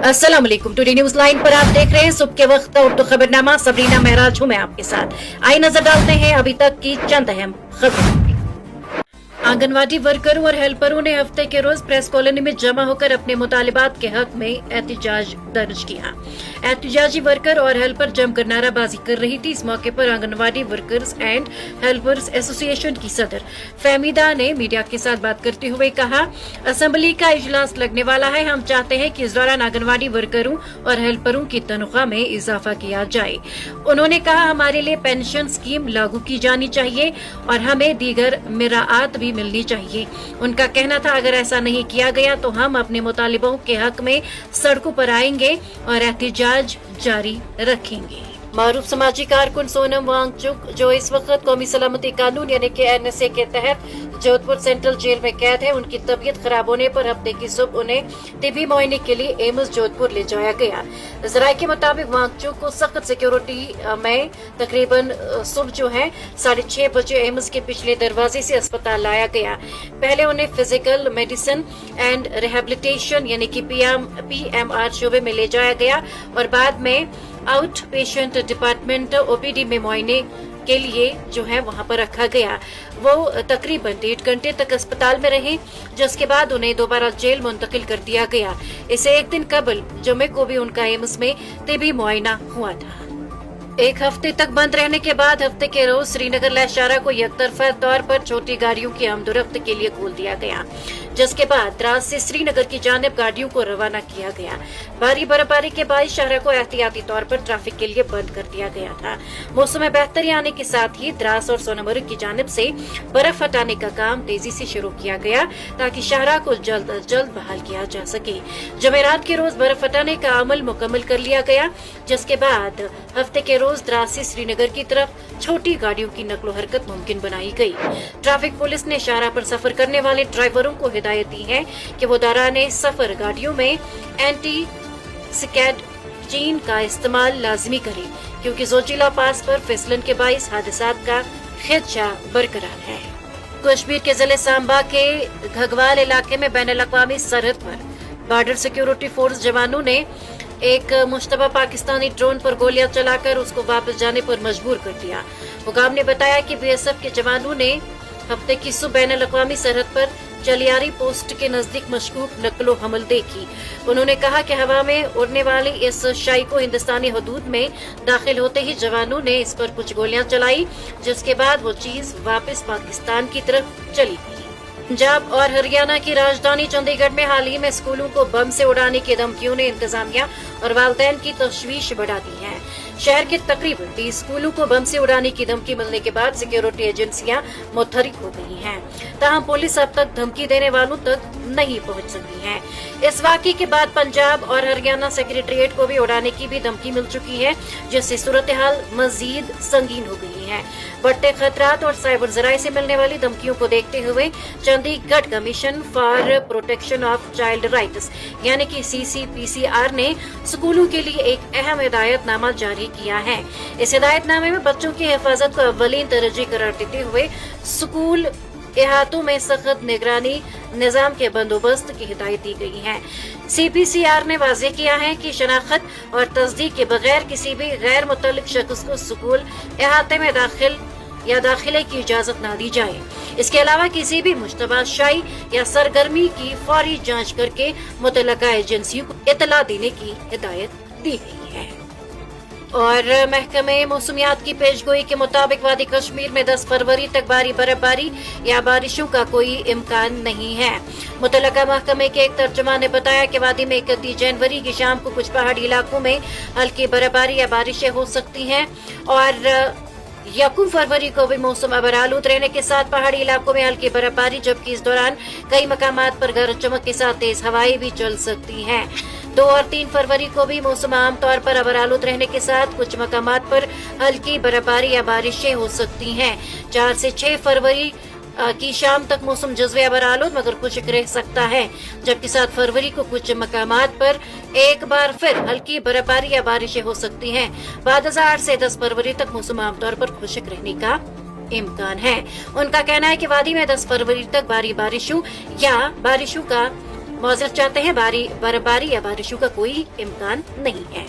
अस्सलाम वालेकुम। Today news line पर आप देख रहे हैं सुबह के वक्त का उर्दू खबरनामा। सबरीना महराज हूं मैं आपके साथ। आइए नजर डालते हैं अभी तक की चंद अहम खबरों। आंगनवाड़ी वर्करों और हेल्परों ने हफ्ते के रोज प्रेस कॉलोनी में जमा होकर अपने मुतालिबात के हक में एहतजाज दर्ज किया। एहतजाजी वर्कर और हेल्पर जमकर नाराबाजी कर रही थी। इस मौके पर anganwadi workers and helpers association की सदर फहमीदा ने मीडिया के साथ बात करते हुए कहा, असेंबली का इजलास लगने वाला है। हम चाहते हैं कि इस दौरान आंगनवाड़ी वर्करों और हेल्परों की तनख्वाह में इजाफा किया जाए। उन्होंने कहा, हमारे लिए पेंशन स्कीम लागू की जानी चाहिए और हमें दीगर मिराआत भी मिलनी चाहिए। उनका कहना था, अगर ऐसा नहीं किया गया तो हम अपने मुतालिबों के हक में सड़कों पर आएंगे और एहतजाज जारी रखेंगे। मारूफ समाजी कारकुन सोनम वांगचुक, जो इस वक्त कौमी सलामती कानून यानी कि NSA के तहत जोधपुर सेंट्रल जेल में कैद है, उनकी तबीयत खराब होने पर हफ्ते की सुबह उन्हें तिबी मुआयने के लिए एम्स जोधपुर ले जाया गया। जराये के मुताबिक वांगचुक को सख्त सिक्योरिटी में तकरीबन सुबह जो है 6:30 बजे एम्स के पिछले दरवाजे से अस्पताल लाया गया। पहले उन्हें फिजिकल मेडिसिन एंड रिहेबिलिटेशन यानी कि PMR शोबे में ले जाया गया और बाद में आउट पेशेंट डिपार्टमेंट OPD में मुआयने के लिए जो है वहां पर रखा गया। वो तकरीबन 1.5 घंटे तक अस्पताल में रहे, जिसके बाद उन्हें दोबारा जेल मुंतकिल कर दिया गया। इसे एक दिन कबल जुमे को भी उनका एम्स में तिबी मुआयना हुआ था। एक हफ्ते तक बंद रहने के बाद हफ्ते के रोज श्रीनगर लहशारा को यकतरफा तौर पर छोटी गाड़ियों की आमदोरफ्त के लिए खोल दिया गया, जिसके बाद द्रास से श्रीनगर की जानिब गाड़ियों को रवाना किया गया। भारी बर्फबारी के बाद शहर को एहतियाती तौर पर ट्रैफिक के लिए बंद कर दिया गया था। मौसम में बेहतरी आने के साथ ही द्रास और सोनमर्ग की जानिब से बर्फ हटाने का काम तेजी से शुरू किया गया ताकि शहर को जल्द अज जल्द बहाल किया जा सके। जमेरात के रोज बर्फ हटाने का अमल मुकम्मल कर लिया गया, जिसके बाद हफ्ते के रोज द्रास से श्रीनगर की तरफ छोटी गाड़ियों की नकलो हरकत मुमकिन बनाई गई। ट्रैफिक पुलिस ने शाहराह पर सफर करने वाले ड्राइवरों को हिदायत दी है कि वो दौरान सफर गाड़ियों में एंटी स्कैड चेन का इस्तेमाल लाजमी करें, क्योंकि जोजिला पास पर फिसलन के बाइस हादसात का खदशा बरकरार है। कश्मीर के जिले सांबा के घगवाल इलाके में बैनुल-अक़वामी सरहद पर बॉर्डर सिक्योरिटी फोर्स जवानों ने एक मुश्तबा पाकिस्तानी ड्रोन पर गोलियां चलाकर उसको वापस जाने पर मजबूर कर दिया। हुकाम ने बताया कि BSF के जवानों ने हफ्ते की सुबह बैनुल-अक़वामी सरहद पर चलियारी पोस्ट के नजदीक मशकूक नकलो हमल देखी। उन्होंने कहा कि हवा में उड़ने वाली इस शाई को हिंदुस्तानी हदूद में दाखिल होते ही जवानों ने इस पर कुछ गोलियां चलाई, जिसके बाद वो चीज वापस पाकिस्तान की तरफ चली गई। पंजाब और हरियाणा की राजधानी चंडीगढ़ में हाल ही में स्कूलों को बम से उड़ाने की धमकियों ने इंतजामिया और वालिदैन की तशवीश बढ़ा दी है। शहर के तकरीबन 30 स्कूलों को बम से उड़ाने की धमकी मिलने के बाद सिक्योरिटी एजेंसियां मुतहरिक हो गई हैं। ताहम पुलिस अब तक धमकी देने वालों तक नहीं पहुंच सकी है। इस वाक़े के बाद पंजाब और हरियाणा सेक्रेटेरिएट को भी उड़ाने की भी धमकी मिल चुकी है, जिससे सूरत हाल मजीद संगीन हो गई है। बढ़ते खतरात और साइबर जराये से मिलने वाली धमकियों को देखते हुए Chandigarh commission for protection of child rights यानी कि CCPCR ने स्कूलों के लिए एक अहम हिदायतनामा जारी किया है। इस हिदायतनामे में बच्चों की हिफाजत को अव्वलीन तरजीह करार देते हुए स्कूल इहातों में सख्त निगरानी निजाम के बंदोबस्त की हिदायत दी गई है। CPCR ने वाज़ेह किया है कि शनाख्त और तस्दीक के बगैर किसी भी गैर मुतल्लिक शख्स को स्कूल इहाते में दाखिले की इजाजत न दी जाए। इसके अलावा किसी भी मुश्तबा शाई या सरगर्मी की फौरी जांच करके मुतल्लका एजेंसियों को इतला देने की हिदायत दी गई है। और महकमे मौसमियात की पेशगोई के मुताबिक वादी कश्मीर में 10 फरवरी तक भारी बर्फबारी या बारिशों का कोई इम्कान नहीं है। मुतल्लका महकमे के एक तर्जुमान ने बताया कि वादी में 31 जनवरी की शाम को कुछ पहाड़ी इलाकों में हल्की बर्फबारी या बारिशें हो सकती हैं और 1 फरवरी को भी मौसम अबरालूद रहने के साथ पहाड़ी इलाकों में हल्की बर्फबारी, जबकि इस दौरान कई मकामात पर गरज चमक के साथ तेज हवाएं भी चल सकती हैं। 2 और 3 फरवरी को भी मौसम आम तौर पर अबरालूद रहने के साथ कुछ मकामात पर हल्की बर्फबारी या बारिशें हो सकती हैं। 4 से 6 फरवरी की शाम तक मौसम जज्वे अबरालूद मगर खुश्क रह सकता है, जबकि 7 फरवरी को कुछ मकामात पर एक बार फिर हल्की बर्फबारी या बारिशें हो सकती हैं। बाद 8 से 10 फरवरी तक मौसम आमतौर पर खुश्क रहने का इम्कान है। उनका कहना है कि वादी में 10 फरवरी तक भारी बारिशों या बारिशों का معذرت چاہتے ہیں، بارباری یا بارشوں کا کوئی امکان نہیں ہے۔